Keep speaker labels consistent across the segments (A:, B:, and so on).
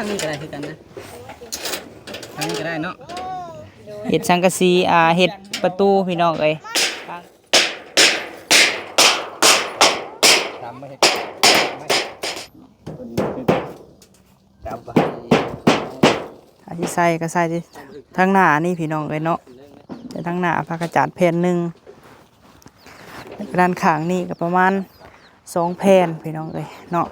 A: ทางนี้ก็ได้คือกันนะทางนี้ก็ได้เนาะ
B: เห็ดสังกะสีเห็ดประตูพี่น้องเอ้ย
A: ทำไม่เห็ดจับไป
B: อาที่ใส่ก็ใส่ที่ทางหน้านี่พี่น้องเอ้ยเนาะแต่ทางหน้าผ้ากระจาดแผ่นหนึ่งด้านข้างนี่ก็ประมาณ2 แผ่นพี่น้องเอ้ยเนาะ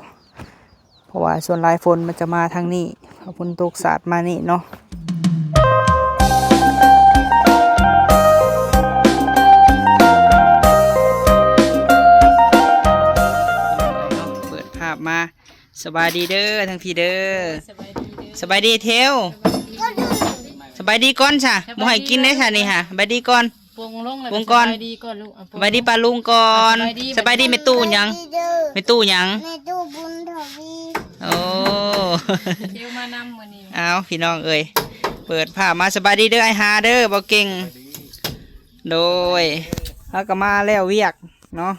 B: เพราะว่าส่วนลายฝนมันจะมาทางนี้พอฝนตกสาดมานี่เนาะเปิดภาพมาสบายดีเด้อทั้งพี่เด้อสบายดีเทวสบายดีก่อนจ้ะบ่ให้กินได้ค่ะนี่ค่ะสบายดีก่อนปรุงก่อนสบายดีปลาลุงก่อนสบายดีไม่ตู้ยังไม่ตู้ยัง
C: แม่ตู้บุญทวี
B: โอ้
C: เที่ยวมานำมื้อนี้
B: เอาพี่น้องเอ้ยเปิดผ้ามาสบายดีเด้อไอฮาเด้อบ่เก่งโดยแล้วก็มาแล้วเวียกเนาะ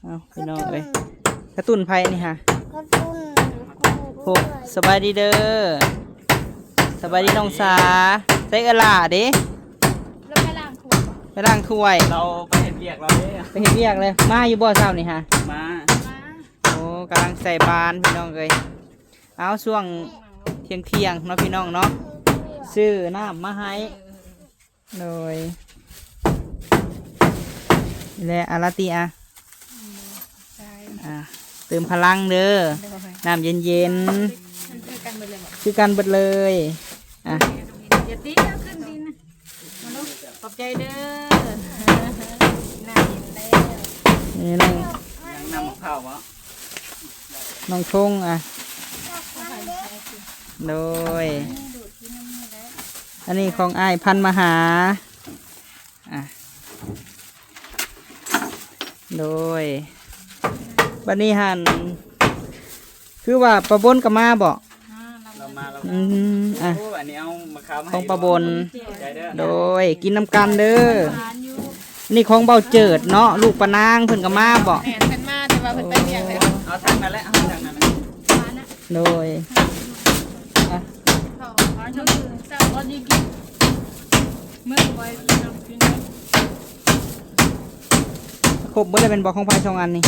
B: เอาพี่น้องเอ้ยกระตุ้นไผ่นี่ค่ะ
C: กระตุ้น
B: โอ้สบายดีเด้อสบายดีน้องสาใส่กระลาเด้
C: แล้วไปล้างถ้วย
B: ไปล้างถ้วย
A: เราไปเห็ดเบียกเราเนี่ย
B: ไปเห็นเวียกเลยมาอยู่บ่อเช้านี่ฮะ
A: มา
B: โอ้กำลังใส่บานพี่น้องเลยเอาช่วงเที่ยงเนาะพี่น้องเนาะซื้อน้ำมาให้เลยและอาราตีเติมพลังเด้อน้ำเย็นๆคือกันเบิดเลยอ่ะ
C: อย่าตีเอาขึ้นดินนะมาลูกขอบใจเด้อน่าเห็นแล้ว
B: นี่น้อง
A: ยังนำมะพร้าววะ
B: น้องทงโดยอันนี้ของอ้ายพันมหาโดยบัดนี้หันคือว่าประบนกับมาบอก
A: เรามาเรา
B: อืม
A: อันนี้เอามะขามให้
B: ของประบน
A: ใจเด้อ
B: โดยกินน้ำกันเด้อนี่ของเบาเจิดเนาะลูกปะนางเพิ่นกับมาบอก
C: แม่นเพิ่นมาแต่ว่าเพิ่นไปเรียกเลย
A: เอาทางนั้นแหละเอาทางนั้นแหละ
B: โดยอ่ะ
C: เขาขอชื่อเจ้าก็ดีกินเมื่อไว้นำกิน
B: ครบเบิดเลยเป็นบอกของพายช่องอันนี่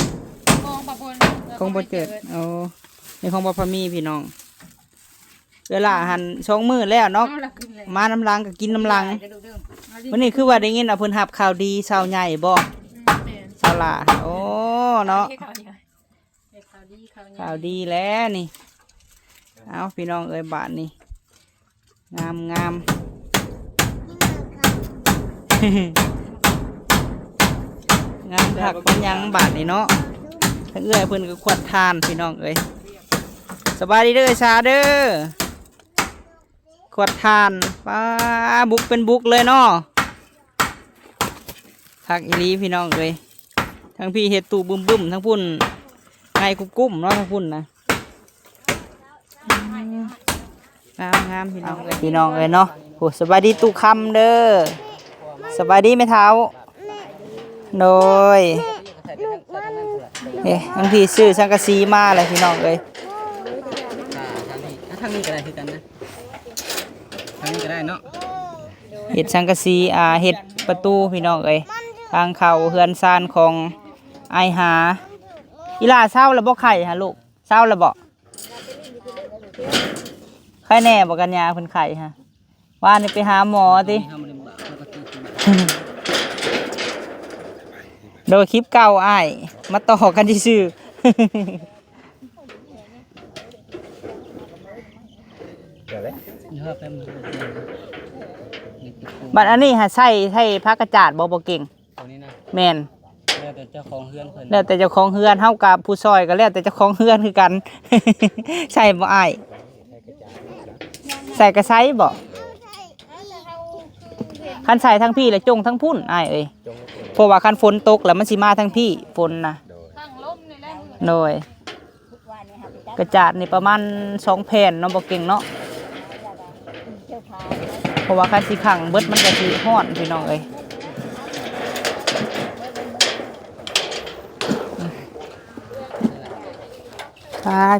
C: ของปะปน
B: ของเบาเจิดโอ้นี่ของบ่พามีพี่น้องเวลาหันช่องมือแล้วเนาะ
C: เอาละขึ้นเลย
B: มาน้ำลังก็กินน้ำลัง
C: เดี๋ยวเด้อเอาดิ
B: วันนี้คือว่าได้ยินเอาเพิ่นหับข่าวดีชาวใหญ่บ่
C: แม่น
B: ชาวลาโอ้เนาะ
C: เฮ็ดข้าวเหนียวเฮ็ดข้าวดีข้าวเหนียว
B: ข่าวดีแล้วนี่เอาพี่น้องเอ้ยบาทนี่งามงาม งามผักเป็นหยังบาทนี่เนาะทั้งเอ้อยเพิ่นก็ขวดทานพี่น้องเอ้ยสบายดีเด้อชาเด้อขวดทานป้าบุกเป็นบุกเลยเนาะผักอีหลีพี่น้องเอ้ยทั้งพี่เฮ็ดตูบึ้มบึ้มทั้งพุ่นไงกุ้มเนาะทั้งพุ่นนะงามงามพี่น้องเอ้ยพี่น้องเอ้ยเนาะโอ้สบายดีตู่คำเด้อสบายดีไหมเท้าโดยบางทีซื้อสังกะสีมาเลยพี่น้องเอ้ย
A: ทางนี้ก็ได้คือกันนะทางนี้ก็ได้เนาะ
B: เห็ดสังกะสีเห็ดประตูพี่น้องเอ้ยทางเข้าเฮือนซานของไอหาอีหลาเศร้าแล้วบ่ไข่ฮะลูกเศร้าแล้วบ่ไข่แน่บ่กันยาเพิ่นไข่ฮะว่านี่ไปหาหมอติ
A: ทำมันบาปกติ
B: โดยคลิปเก่าอ้ายมาต่อกันที่ซื่อ
A: เดี๋ยวเลยเดี๋ยวแป๊บนึง
B: บัดอันนี้ฮะใส่ผักกระจาดบ่เก่ง
A: ตัวนี้นะ
B: แม่น
A: แล้วแต่เจ้าของเฮือนเพิ่น
B: แล้วแต่เจ้าของเฮือนเฮากับผู้ซอยก็แล้วแต่เจ้าของเฮือนคือกัน ใช่บ่อ้ายใส่กระไซบ่คันใส่ทั้งพี่และจงทั้งพุ่นอ้ายเอ้ยเพราะว่าคันฝนตกแล้วมันสิมาทั้งพี่ฝนนะ
C: ข้างลมนี่แหละ
B: โดยกระจาดนี่ประมาณ2 แผ่นเนาะบ่เก่งเนาะเพราะว่าคันสิขังเบิดมันก็สิฮ้อนพี่น้องเอ้ย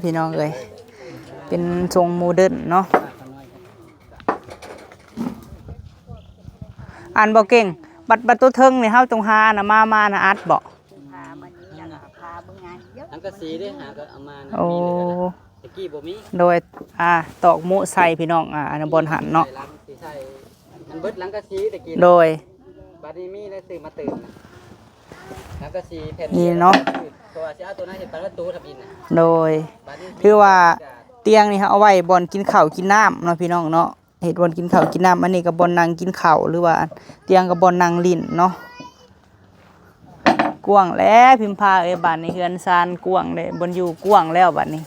B: พี่น้องเอ้ย เป็นทรงโมเดิร์นเนาะอ่านบ่เก่งบัดตัวเทิงนี่เฮาตรงหาน่ะมาน่ะอัดบ่
C: พามันนี่แล้วก็พาเบิ่งงานเยอะ
A: ทั้งกระสีด้วยหาก็เอามานะ
B: โอ้
A: มีเลยตะกี้บ่มี
B: โดยตอกมุใส่พี่น้องอันนนบนหันเนาะ
A: ใส่ลังสีใส่มันเบิดลังกระสีตะกี้
B: โดย
A: บัดนี้มีแล้วซื้อมาตื่นลังกระสีแผ่น
B: นี่เนาะ
A: ตัวสิเอาตัวนั้นเฮ็ดประตูทำอินน่ะ
B: โดย
A: บัดนี้
B: ถือว่าเตียงนี่เอาไว้บอนกินข้าวกินน้ำเนาะพี่น้องเนาะเฮ็ดบอนกินข้าวกินน้ำอันนี้ก็บอนนั่งกินข้าวหรือว่าเตียงก็บอนนั่งลิ้นเนาะกว้างแล้วพิมพาเอ้ยบัดนี้เฮือนซานกว้างเลยบนอยู่กว้างแล้วบัดนี้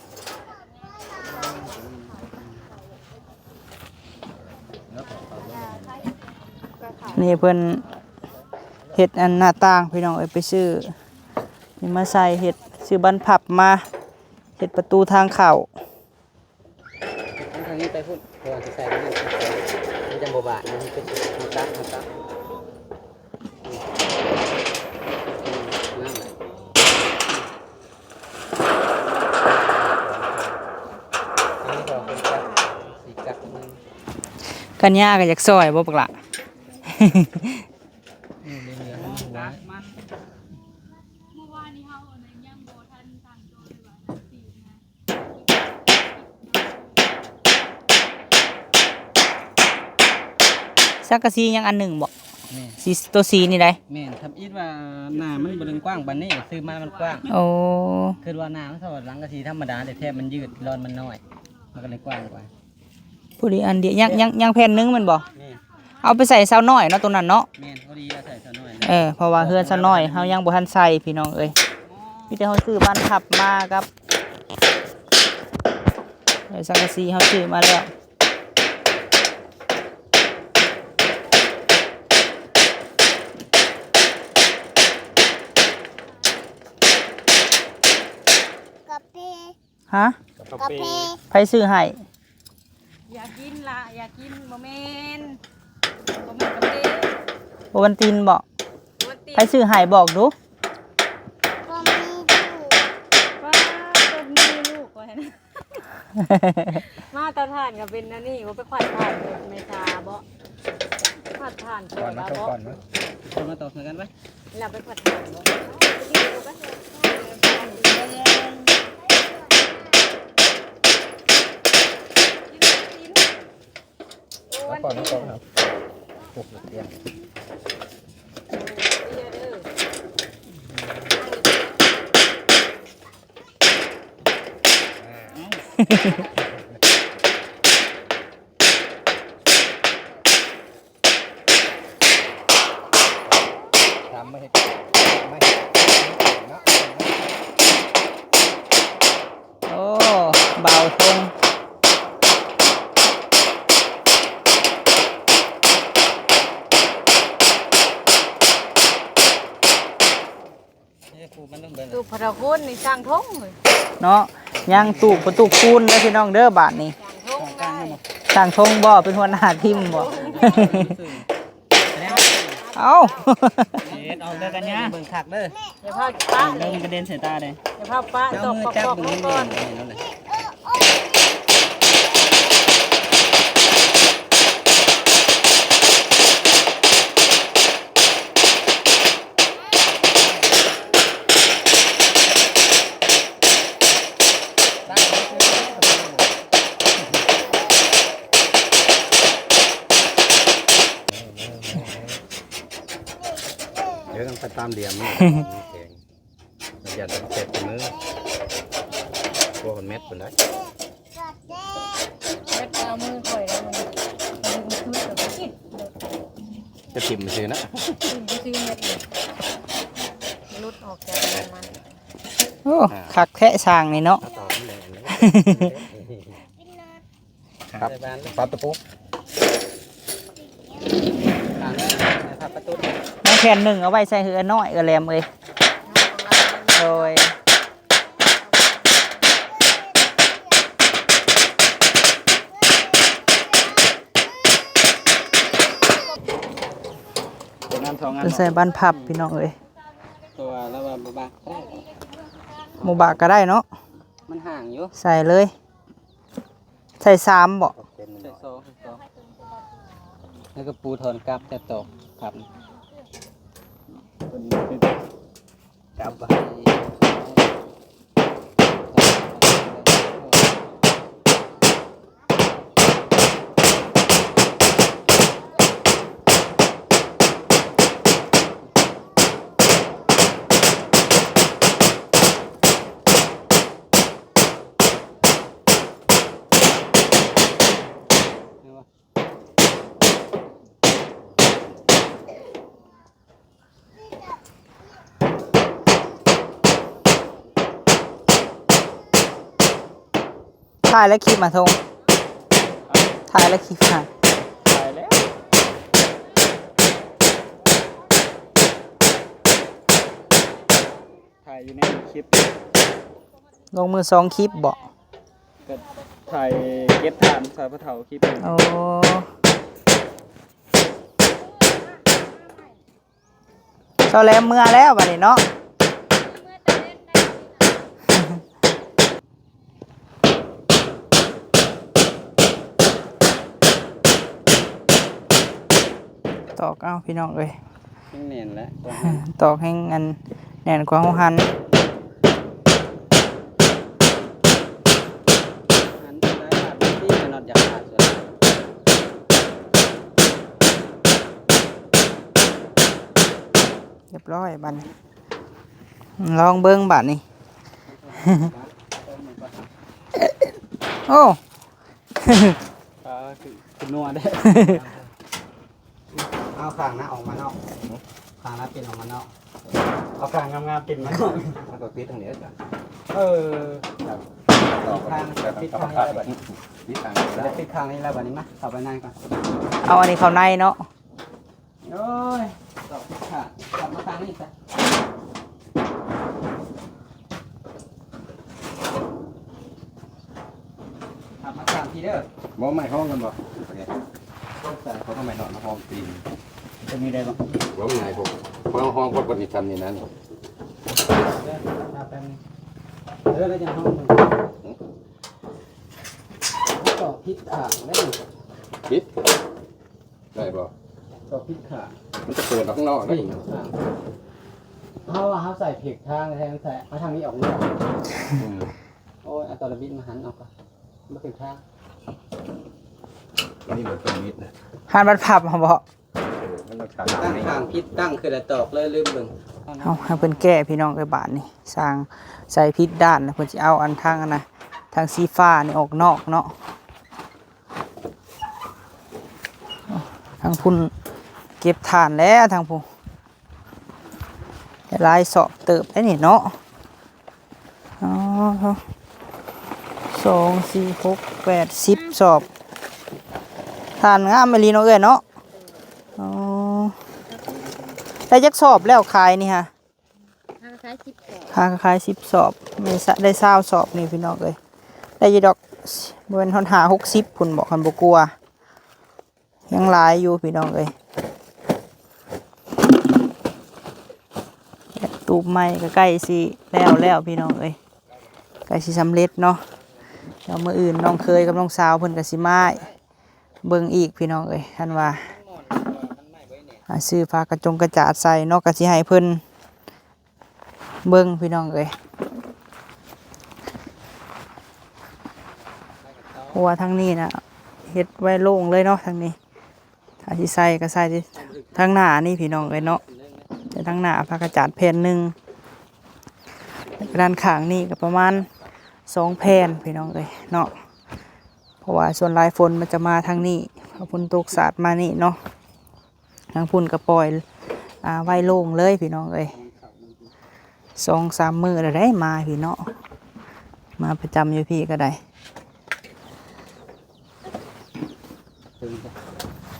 B: นี่เพิ่นเฮ็ดอันหน้าต่างพี่น้องเอ้ยไปซื้อนี่มาใส่เฮ็ดซื้อบันพับมาเฮ็ดประตูทางเข้า
A: ทางนี้ไปพุ่นตัวสิใส่นี่มันจังบ่บาดมันเป็นมาตักนั่นแหละอันนี้ก็เป็นกักสีกักนึง
B: กันย่าก็อยากซอยบ่ปกละ สักกะสียังอันหนึ่งบ่
A: นี่
B: สีตัวสีนี่ได้
A: แม่นทำอีทว่าหน้ามันบ่ได้กว้างปานนี้ซื้อมามันกว้าง
B: โอ้
A: คือว่าหน้ามันสอดหลังกะสีธรรมดาแต่แทบมันยืดรอนมันน้อยมันก็เลยกว้างกว่า
B: ผู้ดีอันเดียวยังแผ่นหนึงแมันบ่
A: นี่
B: เอาไปใส่เสาน้อยเนาะตรงนั้นเนาะ
A: แม่นพอดีเอาใส่ซะหน่อย
B: เพราะว่าเฮือนเสาน้อยเฮายังบ่ทันใส่พี่น้องเอ้ยมีแต่เฮาซื้อบ้านทับมากับสังกะสีเฮาซื้อมาแล้วฮะ
A: กาแฟ
B: ไผซื้อให้
C: อยากกินละอยากกินบ่แม่นกาแฟ
B: โอวันตินบ่
C: วันตี
B: ไผซื้อให้บอกดู
C: ป้าต้นมีลูกว่าหั่นมาตาทานก็เป็นอันนี้ว่าไปขวัญทานไม่ชาบ่ขวัญทานก่อนแล้วบ่
A: คนมาตอกกันไหม
C: เราไปขวัญทานบ่วันก่อนครับ
A: ปลุกเตียง ทำไม่ให้เนาะ
B: โอ้เบาทง
A: นี่ครูมันต้องเบิ่ง
C: ตูพระคุณนี่สร้างทงเลย
B: เนาะยังตูกประตูคูณแล้วพี่น้องเด้อบาทนี่
C: สร้างทงได้
B: สั่งทงบ่เป็นหัวหน้าทีมบ่ เอ้า
A: เอาเด้อกันเนี่ยเบิ่งคักเด้อ
C: อย่าพาป้า
B: เริ่มกระเด็นใส่ตาเลย
C: อย่าพาป้า
A: เจ้า
C: ตบ
A: มือ
C: ปอก
A: จับ
C: ปอก
A: มือ
C: ก่อน
A: นั่นแหละเดี๋ยวต้องไปตามเหลี่ยมนี่แข็งมันอย่าต้องเสร็จมือตัวคนเม็ดคนได้
C: เม็ดเอามือข่อยแล้วมันดึงขึ้นแล้วก็กิน
A: จะถิ่มซื้อนะ
C: กินไปซื้อเม็ดเลยลุดออกจากมัน
B: โอ้คักแท้สร้างนี่เนาะ
A: ต่อมันแรงครับปลาตะปูครับประตู
B: น้องแผ่นหนึ่งเอาไว้ใส่เหือน้อยแหลมเอ้ยโดย
A: งานสองงาน
B: จะใส่บ้านพับพี่น้องเอ้ย
A: ตัวแล้วว่าบ้า
B: หมู่บากก็ได้เนาะ
A: มันห่างอยู่
B: ใส่เลย ใส่3บ่
A: เป็น
D: ใส่ซองแล้วก็ปูถอนกลับแต่ตกครับกลับไป
B: ถ่ายแล้วคลิปมาทงถ่ายแล้วคลิปมา
D: ตายแล้วถ่ายอยู่ในคลิป
B: ลงมือ2คลิปบ่
D: ก็ถ่ายเก็บทานสายพระเถาคลิป
B: โอ้เจ้าแหลมเมื่อแล้วบัดนี้เนาะตอกเอาพี่น้องเอ้ย
D: เน่นแล้ว
B: ตอกให้อันแน่นกว่าหัน
D: หันได้ขาดที่จะนอนอยากขาดส่วน
B: เรียบร้อยบัดนี้ลองเบิ่งบัดนี้ โอ้
D: คือนัวได้
A: เอาข้างนะออกมานอกข้างนะเป็นออกมานอก
D: เอากลางงามๆกินมา
A: มันก็ปิดทางนี้จ้ะ
D: เออ
A: ข้างปิดข้างนี้แล้วปิดข้างนี้แล้วปิดข้างนี้แล้วบัดนี้มาเข้าไปในก่อน
B: เอาอันนี้เข้าในเนาะ
D: โอ้ยตอกขาดกลับมาทางนี้จ้ะกลับมาทางที่เด้อ
A: บ่ไม่ห้องกันบ่เขาทำไมนอนห้องตีน
D: จะมีอะไรบ้าง
A: บ่มีไงพวกห้องพวกปฏิธรรมนี่นั่น
D: เด้อมาแป๊บนึงเด้อแล้วจะห้องมึงต่อพิษขาได้ไหม
A: ปิดได้บ่
D: ต่อพิษขา
A: มันจะเปิดออกข้างนอกได้
D: นี่เขาใส่ผิดทางแทนใส่เอาทางนี้ออกนี่โอ้ยเอาตอระบิดมาหันออกก่อนไม่ผิดทาง
A: นี่มันเป็นมิดนะ
B: หันบัดพับเฮาบ่
A: มันต้องขาด
D: ตั้งทางพิษตั้งคือแต่ตอกเลยลืมเบิ่ง
B: เอาให้เพิ่นแก้พี่น้องเอ้ยบาดนี้สร้างใส่ผิดด้านนะเพิ่นสิเอาอันทางอันน่ะทางสีฟ้านี่ออกนอกเนาะทางพุ่นเก็บฐานแล้วทางพุ่นหลายสอบเติบได้นี่เนาะอ๋อ2 4 6 8 10สอบฐานงามอีหลีเนาะเอ้ยเนาะอ๋อได้จักสอบแล้วขายนี่ฮะ
C: คล้ายๆ10แผล
B: ค่าขาย10สอบไม่ได้20สอบนี่พี่น้องเอ้ยได้อยีดอกบ่เป็นทอนหา60พุ่นบอกคันบ่กลัวยังหลายอยู่พี่น้องเอ้ยตูบใหม่ก็ใกล้สิแล้วพี่น้องเอ้ยใกล้สิสำเร็จเนาะเดี๋ยวมื้ออื่นน้องเคยกับน้องสาวเพิ่นก็สิมาเบิ่งอีกพี่น้องเอ้ยท่านว่าซื้อฟ้ากระจงกระจาดใส่เนาะก็สิให้เพิ่นเบิ่งพี่น้องเอ้ยเพราะว่าทางนี้นะเฮ็ดไว้โล่งเลยเนาะทางนี้ถ้าสิใส่ก็ใส่ที่ทางหน้านี่พี่น้องเอ้ยเนาะแต่ทางหน้าฟ้ากระจาดแผ่นหนึงแล้วก็ด้านข้างนี่ก็ประมาณ2แผ่นพี่น้องเอ้ยเนาะเพราะว่าส่วนลายฝนมันจะมาทางนี้พอฝนตกสาดมานี่เนาะทางพุ่นก็ปล่อยไว้โล่งเลยพี่น้องเอ้ย2-3 มื้อแล้วได้มาพี่เนาะมาประจำอยู่พี่ก็ได้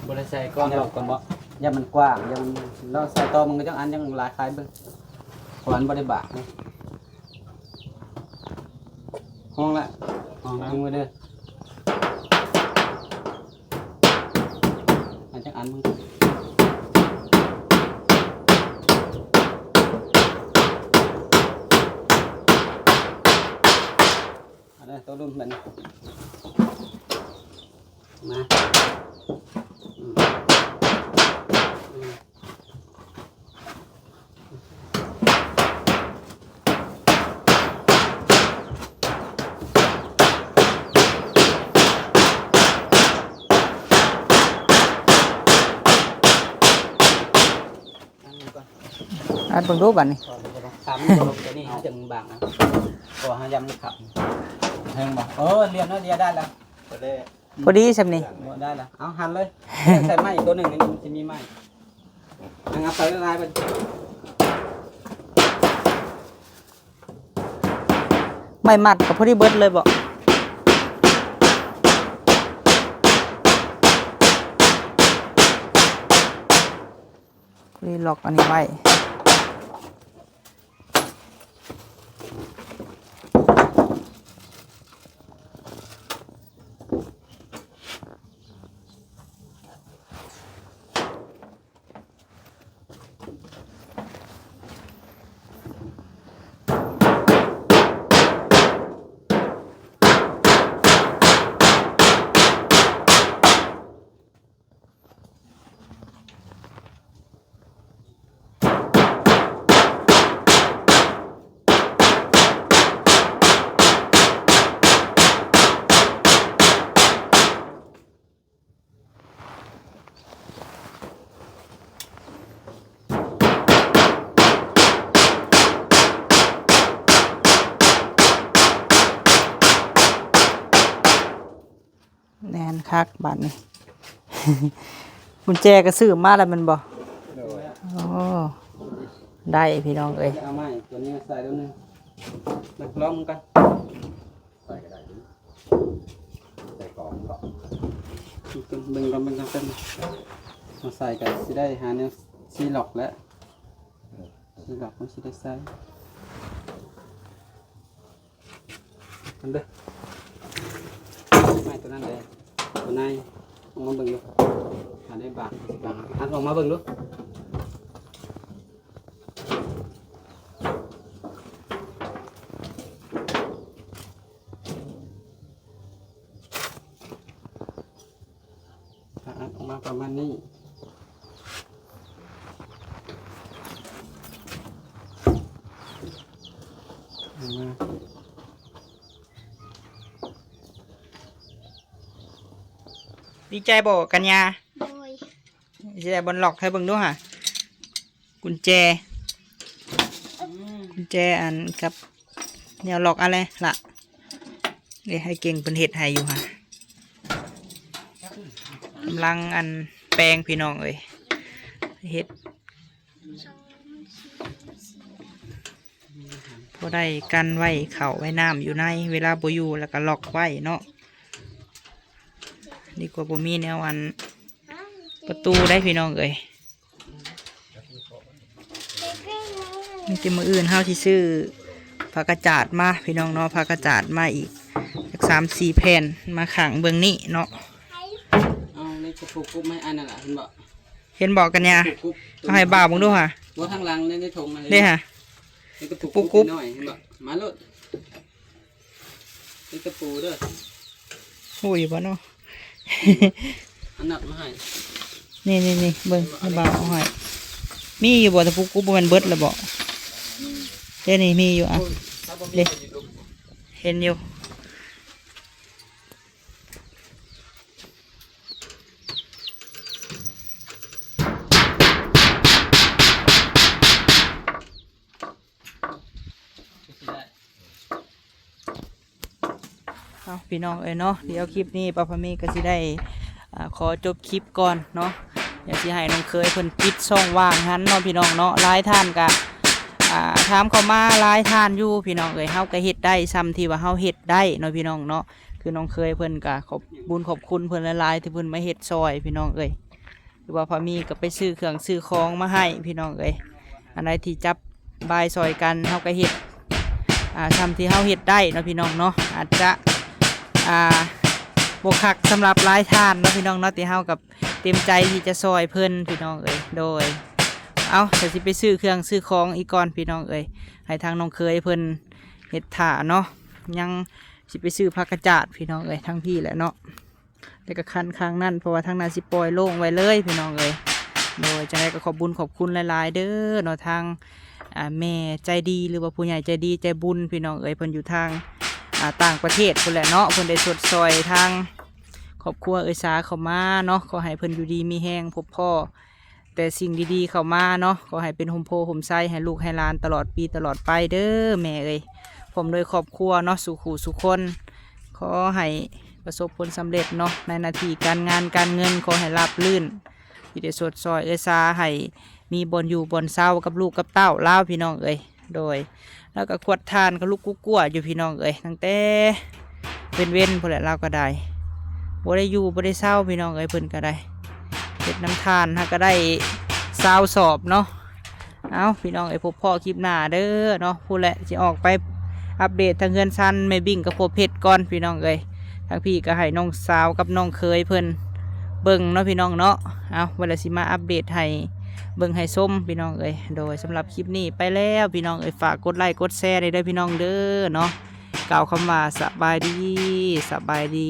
D: บริษัทก้อนดอกก่อนบ่ยามันกว้างยามันเราใส่ตอมันก็จังอันจังหลายคล้ายเบิ่งขวานบ่ได้บากนะห้องละห้องดึงไว้เด้ออันจังอันมึงอันนี้ตัวรุ่นแบบนี้ มา
B: อัดเบิ่งรูปบัดนี้
D: ตามลงตัวนี้จึงบางนะตัวหายำนี่ขับเฮงบอกเรียนแล้วเรียนได้แล้ว
B: พอดีซำนี่
D: ได้แล้วเอาหั่นเลยใส่ไม้ตัวหนึ่งนี่จะมีไม้เอาใส่ละลายไป
B: ไม่มัดก็พอดีเบิดเลยบ่พอดีล็อกอันนี้ไว้แน่นคักบาดนี้ กุญแจก็ซื้อมาแล้วมันบ่โอ้ได้พี่น้องเอ้ย
D: เอาไม้ตัวนี้ใส่แล้วนึงมาลองกัน
A: ใส่ก็ได้ดิใส่กล่องก็
D: บึงกันมาใส่กันสิได้หาแนวซีล็อกแล้วซีล็อกมันสิได้ใส่กันเด้อไม้ตัวนั้นเลยตัวในออกมาเบิ่งดูหาได้บางอันออกมาเบิ่งดูอันออกมาประมาณนี้มา
B: ดีใจบ่กัญญา
E: โดย
B: สิได้บนล็อกให้เบิ่งดูห่ะกุญแจอันกับแนวล็อกอะไรล่ะเดี๋ยวให้เก่งเพิ่นเฮ็ดให้อยู่ห่ะกำลังอันแปลงพี่น้องเอ้ยเฮ็ดพอได้กันไว้เข่าไว้น้ำอยู่ในเวลาบ่อยู่แล้วก็ล็อกไว้เนาะดีกว่าบ่มีแนวอันประตูได้พี่น้องเอ้ยมีแต่มื้ออื่นเฮาสิซื้อผ้ากระจาดมาพี่น้องเนาะผ้ากระจาดมาอีกสัก3-4 แผ่นมาขังเบื้องนี้เนาะ
D: เอาในกระปุกกุ๊บไม่อันนั่นแหละเห็นบ่
B: เห็นบอกกันเนี่ยเอาให้บ่าวมึงดูค่ะ
D: ว่าทางหลังในถุงอะไร
B: นี่ค่ะ
D: ในกระปุกกุ๊บหน่อยเห็นบ่มาโลดในกระปูเด้อ
B: โอ้ยบ่เนาะ
D: อันนับมาให้
B: นี่เบิ่งให้บ่าวเอาให้มีอยู่บ่ตะปุกกูบ่แม่นเบิดแล้วบ่เดี๋ยวนี้มีอยู่อ่ะเด้เห็นอยู่เอาพี่น้องเอ้ยเนาะเดี๋ยวคลิปนี้ป้าพะมีก็สิได้ขอจบคลิปก่อนเนาะอยากสิให้น้องเคยเพิ่นปิดช่องว่างหันเนาะพี่น้องเนาะหลายท่านก็ถามเข้ามาหลายท่านอยู่พี่น้องเอ้ยเฮาก็เฮ็ดได้ซ้ำที่ว่าเฮาเฮ็ดได้เนาะพี่น้องเนาะคือน้องเคยเพิ่นก็ขอบบุญขอบคุณเพิ่นหลายๆที่เพิ่นมาเฮ็ดซอยพี่น้องเอ้ยหรือว่าพอมีก็ไปซื้อเครื่องซื้อของมาให้พี่น้องเอ้ยอันใดที่จับบายซอยกันเฮาก็เฮ็ดทำที่เฮาเฮ็ดได้เนาะพี่น้องเนาะอาจจะบกคักสำหรับหลายท่านเนาะพี่น้องเนาะที่เฮากับเต็มใจที่จะซอยเพิ่นพี่น้องเอ้ยโดยเอาแต่สิไปซื้อเครื่องซื้อของอีกก่อนพี่น้องเอ้ยให้ทางน้องเคยเพิ่นเฮ็ดถ่าเนาะยังสิไปซื้อผักกระจาดพี่น้องเอ้ยทั้งพี่แหละเนาะ แล้วก็คันข้างนั่นเพราะว่าทางนั้นสิปล่อยโล่งไว้เลยพี่น้องเอ้ยโดยจังไดก็ขอบคุณหลายๆเด้อเนาะทางแม่ใจดีหรือว่าผู้ใหญ่ใจดีใจบุญพี่น้องเอ้ยเพิ่นอยู่ทางต่างประเทศพุ่นแหละเนาะเพิ่นได้สดซอยทางครอบครัวเอ้ยสาเข้ามาเนาะขอให้เพิ่นอยู่ดีมีแห้งพบพ่อแต่สิ่งดีๆเข้ามาเนาะขอให้เป็นห่มโพห่มไส้ให้ลูกให้หลานตลอดปีตลอดไปเด้อแม่เอ้ยผมโดยครอบครัวเนาะสู่ขู่สู่คนขอให้ประสบผลสำเร็จเนาะในหน้าที่การงานการเงินขอให้ราบรื่นที่ได้สดซอยเอ้ยสาให้มีบนอยู่บนเศร้ากับลูกกับเต้าเล่าพี่น้องเอ้ยโดยแล้วก็ขวดทานกับลูกกุ้วอยู่พี่น้องเอ้ยตั้งแต่เป็นเว้นพอแหละเราก็ได้บ่ได้อยู่บ่ได้เศร้าพี่น้องเอ้ยเพิ่นก็ได้เฮ็ดน้ำทานถ้าก็ได้20 สอบเนาะเอาพี่น้องเอ้ยพบพ่อคลิปหน้าเด้อเนาะพูดแหละจะออกไปอัปเดตทางเงินซันไม่บิ่งกับพบเพชรก่อนพี่น้องเอ้ยทางพี่ก็ให้น้องสาวกับน้องเคยเพิ่นเบิ่งเนาะพี่น้องเนาะเอาเวลาสิมาอัปเดตให้เบิ่งให้ส้มพี่น้องเอ้ยโดยสำหรับคลิปนี้ไปแล้วพี่น้องเอ้ยฝากกดไลค์กดแชร์ได้เด้อพี่น้องเด้อเนาะกล่าวคำว่าสบายดี